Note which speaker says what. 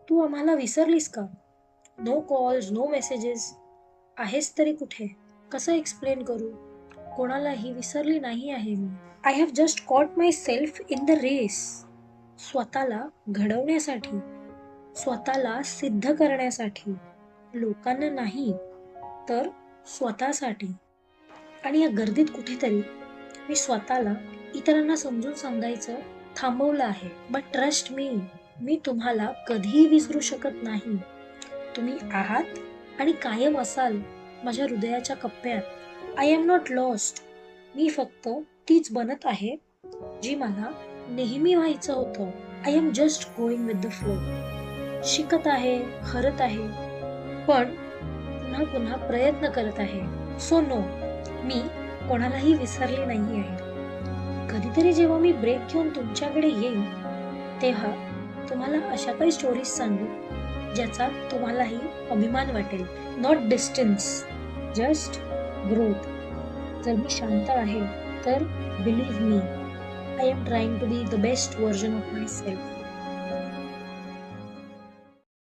Speaker 1: तू आम्हाला विसरलीस का? No calls, no messages. आहेस तरी कुठे? कसं एक्सप्लेन करू? कोणालाही विसरली नाही आहे मी. I have just caught myself in the race. स्वतःला घडवण्यासाठी, स्वतःला सिद्ध करण्यासाठी, लोकांना नाही तर स्वतःसाठी. आणि या गर्दीत कुठेतरी मी स्वतःला इतरांना समजून सांगायचं थांबवलं आहे. बट ट्रस्ट मी, मी तुम्हाला कधीही विसरू शकत नाही. तुम्ही आहात आणि कायम असाल माझ्या हृदयाच्या कप्प्यात. I am not lost. मी फक्त तीच बनत आहे जी मला नेहमी व्हायचं होतं. I am just going with the flow. शिकत आहे, हरत आहे, पण पुन्हा पुन्हा प्रयत्न करत आहे. सो नो, मी कोणालाही विसरली नाही आहे. कधीतरी जेव्हा मी ब्रेक घेऊन तुमच्याकडे येईन तेव्हा तुम्हाला अशा काही स्टोरीज सांगेन ज्याचा तुम्हालाही अभिमान वाटेल. Not distance, just growth. जर मी शांत आहे तर believe me, I am trying to be the best version of my self.